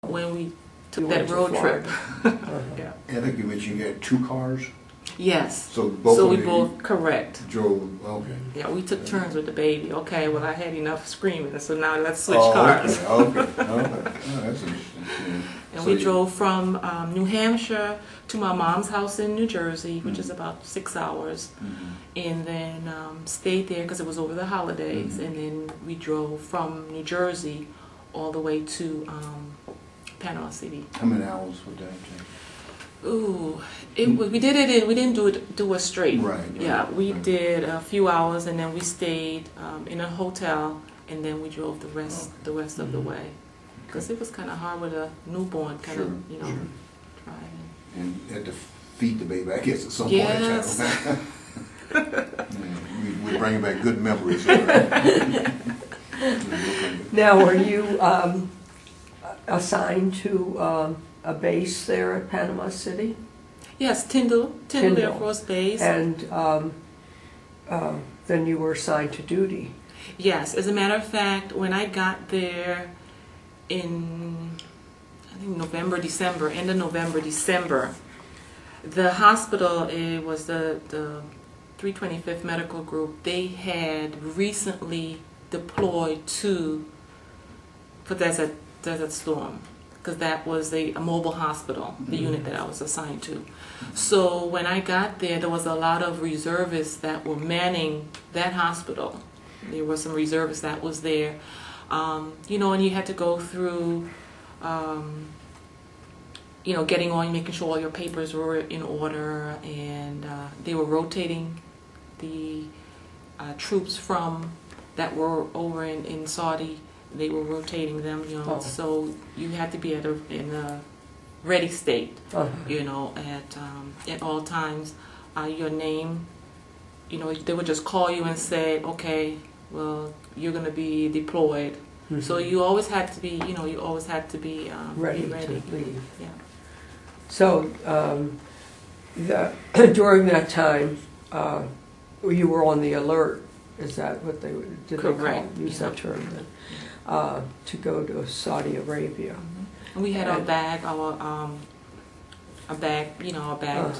when we took that road trip. Yeah. I think you mentioned you had 2 cars? Yes. So both of we you both, correct. drove, okay. Yeah, we took turns with the baby. Okay, well I had enough screaming, so now let's switch Oh, cars. okay. Oh, that's interesting. Yeah. And So we you- drove from New Hampshire to my mom's house in New Jersey, which is about 6 hours, and then stayed there because it was over the holidays, and then we drove from New Jersey all the way to Panama City. How many hours would that take? Ooh, we didn't do it straight. Right. Yeah, we right. did a few hours, and then we stayed in a hotel, and then we drove the rest of the way, because it was kind of hard with a newborn, kind of driving. And you had to feed the baby, I guess, at some Yes. point. We're bringing back good memories. Now, were you assigned to a base there at Panama City? Yes, Tyndall Air Force Base. And then you were assigned to duty. Yes, as a matter of fact, when I got there in, I think end of November, December, the hospital, it was the 325th Medical Group, they had recently deployed for Desert Storm, because that was a mobile hospital, the unit that I was assigned to. So when I got there was a lot of reservists that were manning that hospital. There were some reservists that was there, and you had to go through, making sure all your papers were in order, and they were rotating the troops that were over in Saudi. They were rotating them, so you had to be in a ready state, at all times. Your name, they would just call you and say, okay, well, you're going to be deployed. So you always had to be, Ready ready to leave. Yeah. So during that time, you were on the alert. Is that what did Correct. they use that term then? To go to Saudi Arabia. And we had our bags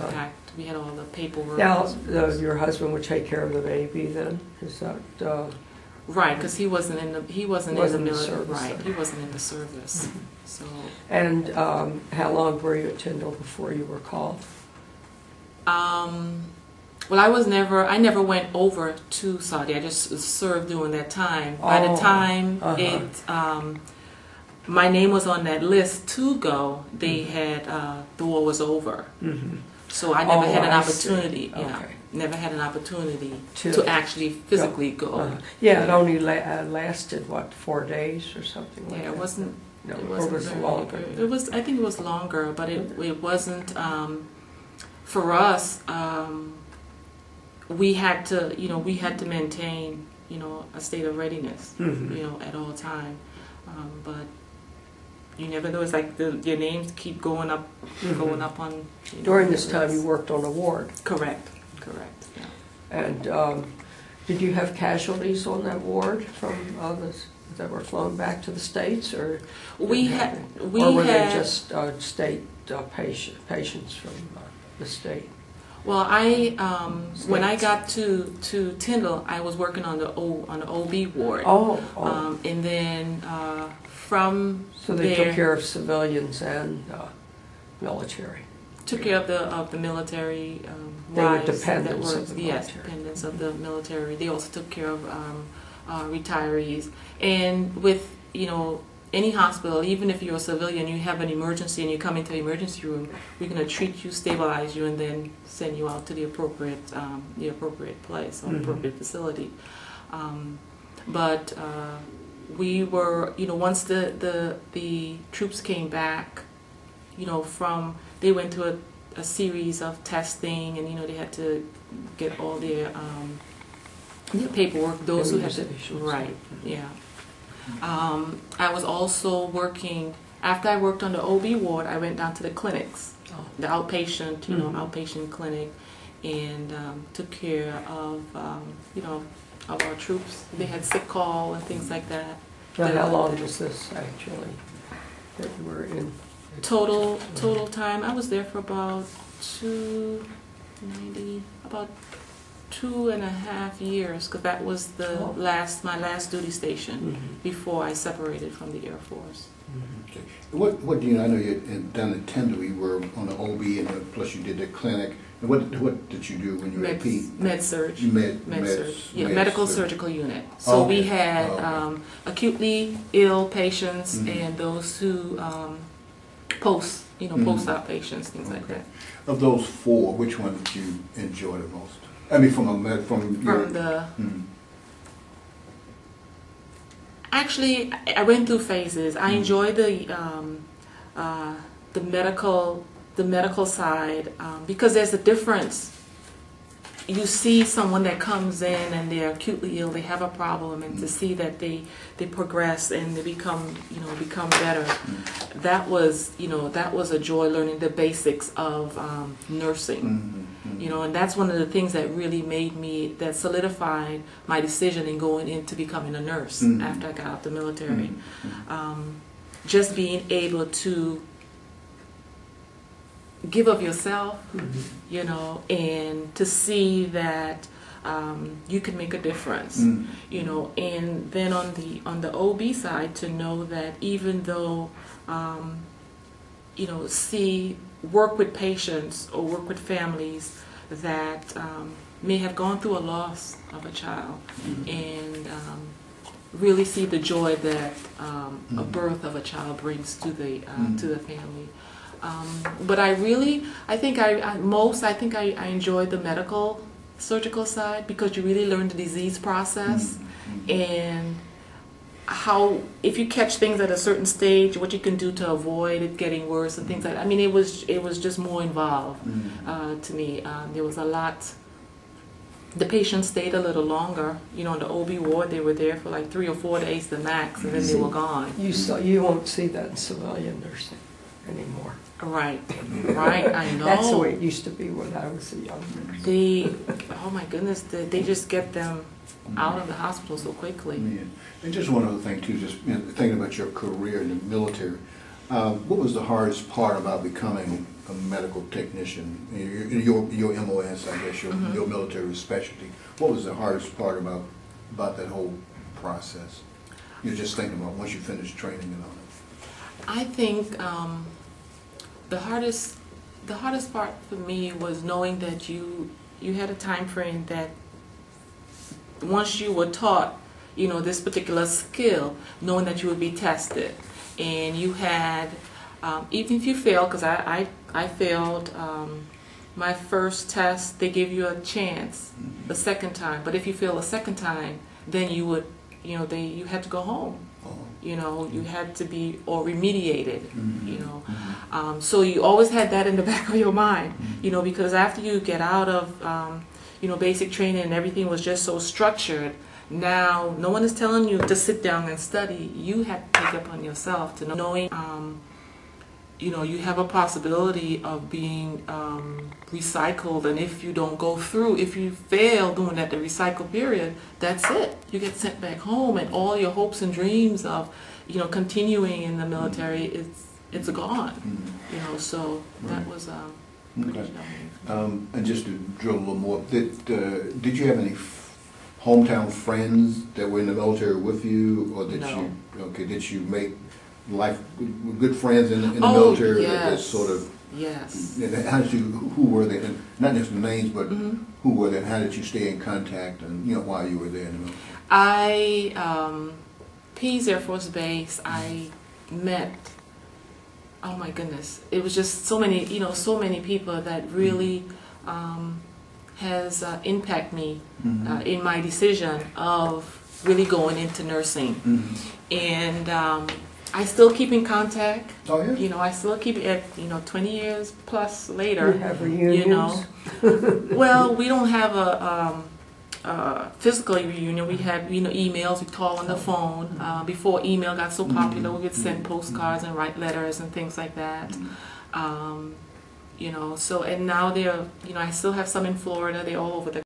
packed. We had all the paperwork. Now, your husband would take care of the baby then? Is that right? Because he wasn't in the military. Service, right? then. He wasn't in the service. So. And how long were you at Tyndall before you were called? Well, I never went over to Saudi. I just served during that time. By the time my name was on that list to go, they had the war was over. So I never had an opportunity. Yeah, never had an opportunity to actually physically go. Yeah, it only lasted 4 days or something like that. Yeah, it wasn't. No, it wasn't was very longer. It was. I think it was longer, but it wasn't. For us, we had to maintain, a state of readiness, at all time. But you never know. It's like your names keep going up on. During this time, you worked on a ward. Correct. Yeah. And did you have casualties on that ward from others that were flown back to the States, or or were they just state patients from the state? Well, when I got to Tyndall, I was working on the OB ward. And then so they took care of civilians and military. Took care of the military. They were dependents of the military. Yes, dependents of the military. They also took care of retirees. And with any hospital, even if you're a civilian, you have an emergency and you come into the emergency room, we're going to treat you, stabilize you, and then send you out to the appropriate place or appropriate facility. But we were, once the troops came back, they went to a series of testing, and they had to get all their paperwork. Those who had to, right, yeah. I was also working, after I worked on the OB ward, I went down to the clinics, the outpatient, outpatient clinic, and took care of, of our troops. They had sick call and things like that. Now, how long was this actually? that you were in? Total time, I was there for about 2.5 years, because that was my last duty station before I separated from the Air Force. Okay. What do you know? I know you down in Tender, you were on the OB, and plus you did the clinic. And what did you do when you were at P? Med-surg. Med-surg. Yeah, medical surgical unit. So we had acutely ill patients and those who post-op patients, things like that. Of those four, which one did you enjoy the most? I mean, Actually, I went through phases. I enjoyed the medical side because there's a difference. You see someone that comes in and they're acutely ill, they have a problem, and to see that they progress and they become better. That was a joy, learning the basics of nursing. And that's one of the things that really that solidified my decision in going into becoming a nurse after I got out of the military. Just being able to give of yourself, and to see that you can make a difference, and then on the OB side, to know that even though, work with patients or work with families that may have gone through a loss of a child, and really see the joy that a birth of a child brings to the family. But I think I enjoyed the medical surgical side, because you really learn the disease process and how, if you catch things at a certain stage, what you can do to avoid it getting worse and things like that. I mean, it was just more involved to me. There was a lot. The patients stayed a little longer. In the OB ward, they were there for like 3 or 4 days the max, and then they were gone. You won't see that in civilian nursing anymore. Right, I know. That's the way it used to be when I was a young nurse. Oh my goodness, they just get them out of the hospital so quickly. Yeah. And just one other thing too, just thinking about your career in the military, what was the hardest part about becoming a medical technician? Your MOS, I guess, your military specialty. What was the hardest part about that whole process? You're just thinking about once you finish training and all that. I think the hardest part for me was knowing that you had a time frame that once you were taught, this particular skill, knowing that you would be tested, and you had, even if you fail, because I failed my first test, they give you a chance the second time, but if you fail a second time, then you would, you had to go home. You had to be remediated, so you always had that in the back of your mind, because after you get out of, basic training and everything was just so structured, now no one is telling you to sit down and study. You have to take it upon yourself to knowing, you have a possibility of being recycled, and if you don't go through, if you fail during the recycle period, that's it. You get sent back home, and all your hopes and dreams of, continuing in the military, it's gone. So that was okay. And just to drill a little more, did you have any hometown friends that were in the military with you, or did did you make good friends in the military? Yes. That sort of. Yes. How did who were they? And not just names, but who were they? And how did you stay in contact? And while you were there in the military. Pease Air Force Base. I met. Oh my goodness! It was just so many people that really has impacted me in my decision of really going into nursing, and I still keep in contact. Oh yeah. I still keep it. 20 years plus later. You have reunions. Well, we don't have a physical reunion. We have emails. We call on the phone. Before email got so popular, we would send postcards and write letters and things like that. So, and now they're I still have some in Florida. They're all over the